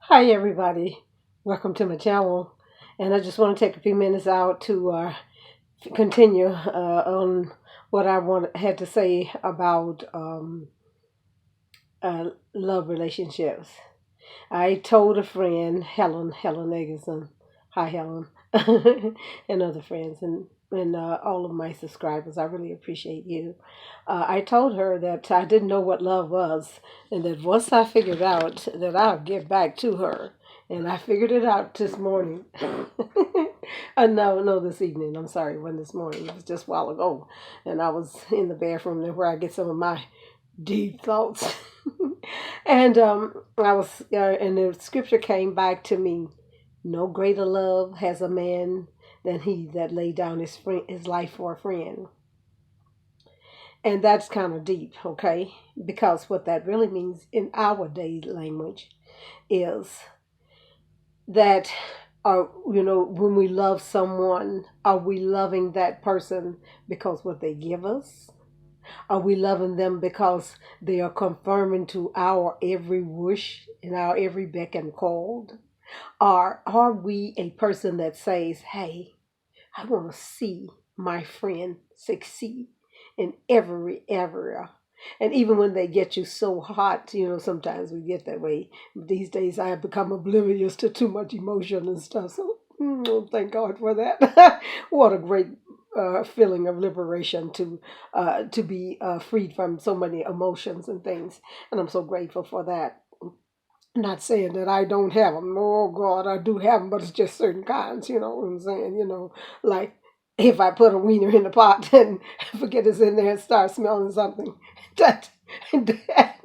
Hi, everybody. Welcome to my channel. And I just want to take a few minutes out to continue on what had to say about love relationships. I told a friend, Helen Eggerson, hi, Helen, and other friends, and all of my subscribers. I really appreciate you. I told her that I didn't know what love was, and that once I figured out that I'll get back to her. And I figured it out this morning. No, this evening. I'm sorry, it wasn't this morning. It was just a while ago. And I was in the bathroom there where I get some of my deep thoughts. And and the scripture came back to me. No greater love has a man than he that laid down his life for a friend. And that's kind of deep, okay? Because what that really means in our day language is that when we love someone, are we loving that person because what they give us? Are we loving them because they are confirming to our every wish and our every beck and call? Or are we a person that says, hey, I want to see my friend succeed in every area? And even when they get you so hot, sometimes we get that way. These days I have become oblivious to too much emotion and stuff. So thank God for that. What a great feeling of liberation to be freed from so many emotions and things. And I'm so grateful for that. Not saying that I don't have them. Oh God, I do have them, but it's just certain kinds. You know what I'm saying? Like if I put a wiener in the pot and forget it's in there and start smelling something, that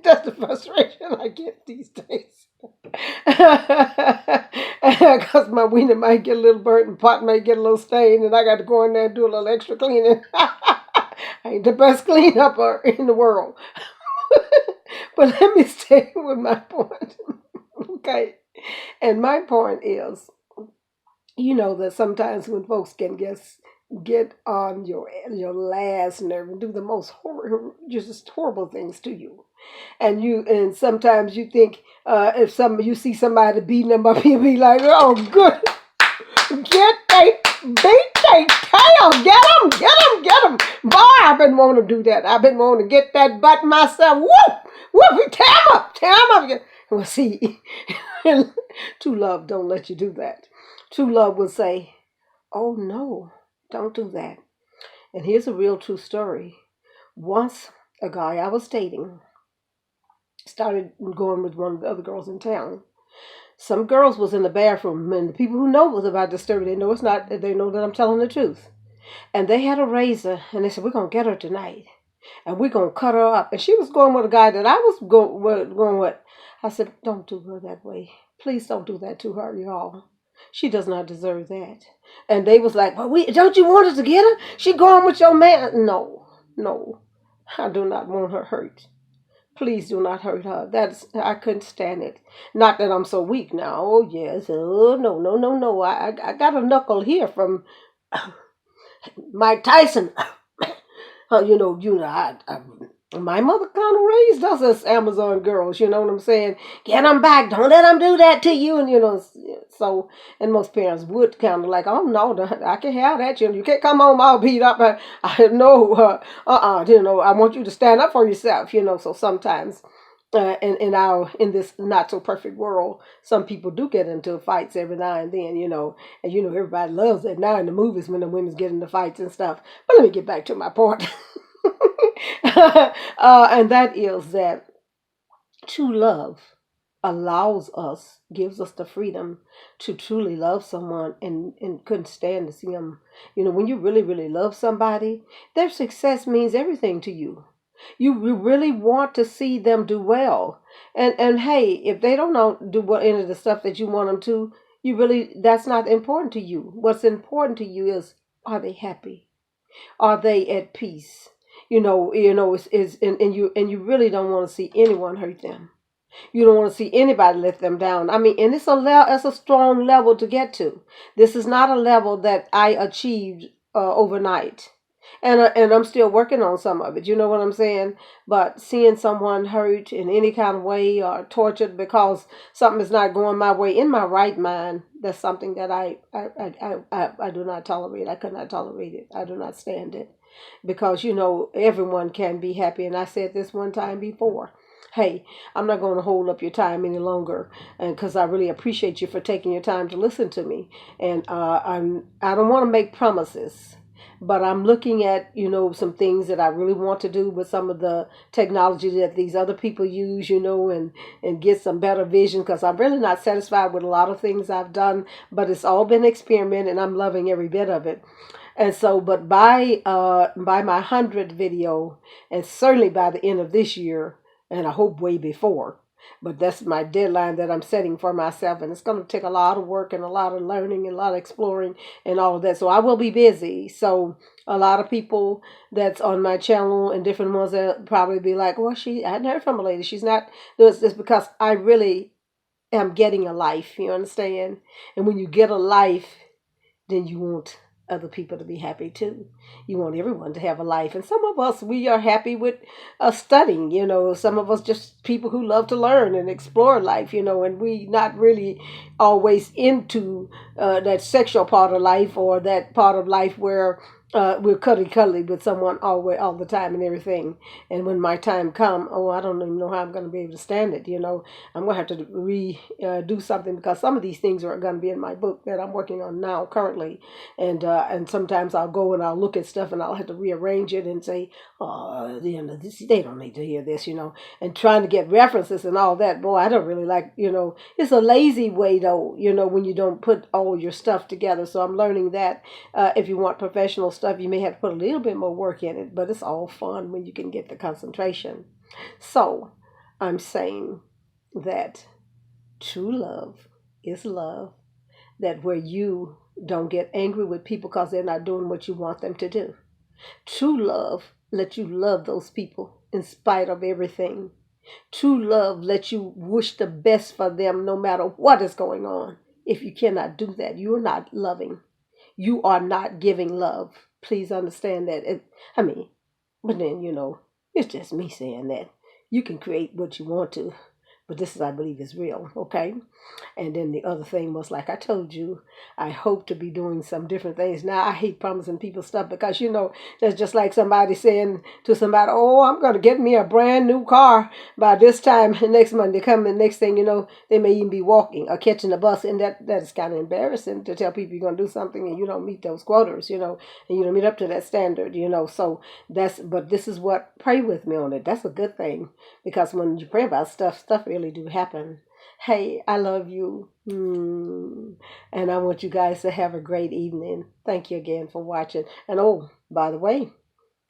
that's the frustration I get these days. Because my wiener might get a little burnt and pot might get a little stained, and I got to go in there and do a little extra cleaning. I ain't the best cleanup in the world. But let me stay with my point. Okay. And my point is, that sometimes when folks can get on your last nerve and do the most horrible things to you, and sometimes you think if you see somebody beating them up, you'll be like, oh, good, beat they tail, get them. Boy, I've been wanting to do that. I've been wanting to get that butt myself. Whoop, tear 'em up. Well, see, true love don't let you do that. True love will say, oh no, don't do that. And here's a real true story. Once a guy I was dating started going with one of the other girls in town. Some girls was in the bathroom, and the people who know was about to disturb, they know it's not. They know that I'm telling the truth. And they had a razor, and they said, we're gonna get her tonight, and we're gonna cut her up. And she was going with a guy that I was going with. I said, don't do her that way. Please don't do that to her, y'all. She does not deserve that. And they was like, well, don't you want us to get her? She going with your man. No, I do not want her hurt. Please do not hurt her. I couldn't stand it. Not that I'm so weak now. Oh yes. Oh no. I got a knuckle here from Mike Tyson. My mother kind of raised us as Amazon girls. You know what I'm saying? Get them back. Don't let them do that to you. And so, and most parents would kind of like, oh no, I can have that. You can't come home all beat up. I know. I want you to stand up for yourself. So sometimes. In this not so perfect world, some people do get into fights every now and then, and everybody loves it now in the movies when the women get into fights and stuff. But let me get back to my point. And that is that true love gives us the freedom to truly love someone and couldn't stand to see them. When you really, really love somebody, their success means everything to you. You really want to see them do well. And hey, if they don't do well any of the stuff that you want them to, that's not important to you. What's important to you is, are they happy? Are they at peace? And you really don't want to see anyone hurt them. You don't want to see anybody let them down. I mean, and it's a strong level to get to. This is not a level that I achieved overnight. And I'm still working on some of it. You know what I'm saying? But seeing someone hurt in any kind of way or tortured because something is not going my way in my right mind, that's something that I do not tolerate. I could not tolerate it. I do not stand it. Because everyone can be happy, and I said this one time before. Hey, I'm not going to hold up your time any longer, and because I really appreciate you for taking your time to listen to me, and I don't want to make promises, but I'm looking at some things that I really want to do with some of the technology that these other people use, and get some better vision, because I'm really not satisfied with a lot of things I've done, but it's all been experiment, and I'm loving every bit of it. And so, but by my 100th video, and certainly by the end of this year, and I hope way before, but that's my deadline that I'm setting for myself, and it's going to take a lot of work and a lot of learning and a lot of exploring and all of that. So I will be busy. So a lot of people that's on my channel and different ones that probably be like, well, I hadn't heard from a lady. She's not doing this, because I really am getting a life. You understand? And when you get a life, then you want other people to be happy too. You want everyone to have a life. And some of us, we are happy with studying, some of us just people who love to learn and explore life, and we not really always into that sexual part of life, or that part of life where we're cuddly with someone all the time and everything. And when my time come, I don't even know how I'm going to be able to stand it. I'm going to have to do something, because some of these things are going to be in my book that I'm working on now currently. And sometimes I'll go and I'll look at stuff and I'll have to rearrange it and say, oh, they don't need to hear this, and trying to get references and all that. Boy, I don't really like, it's a lazy way though, when you don't put all your stuff together. So I'm learning that if you want professional stuff, you may have to put a little bit more work in it, but it's all fun when you can get the concentration. So I'm saying that true love is love, that where you don't get angry with people because they're not doing what you want them to do. True love lets you love those people in spite of everything. True love lets you wish the best for them no matter what is going on. If you cannot do that, you're not loving. You are not giving love. Please understand that. But then, it's just me saying that. You can create what you want to, but this is, I believe, is real, okay? And then the other thing was, like I told you, I hope to be doing some different things. Now, I hate promising people stuff, because, that's just like somebody saying to somebody, oh, I'm going to get me a brand new car by this time next month. They come, and next thing you know, they may even be walking or catching a bus. And that is kind of embarrassing to tell people you're going to do something and you don't meet those quotas, and you don't meet up to that standard, So but this is what, pray with me on it. That's a good thing, because when you pray about stuff really do happen. Hey, I love you. And I want you guys to have a great evening. Thank you again for watching. And oh, by the way,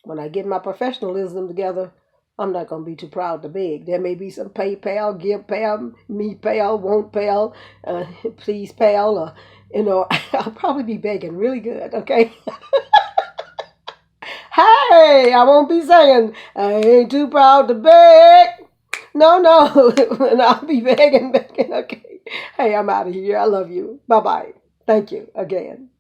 when I get my professionalism together, I'm not going to be too proud to beg. There may be some PayPal, give pal, me pal, won't pal, please pal, or, I'll probably be begging really good, okay? Hey, I won't be saying, I ain't too proud to beg. No, and I'll be begging, okay? Hey, I'm out of here. I love you. Bye-bye. Thank you again.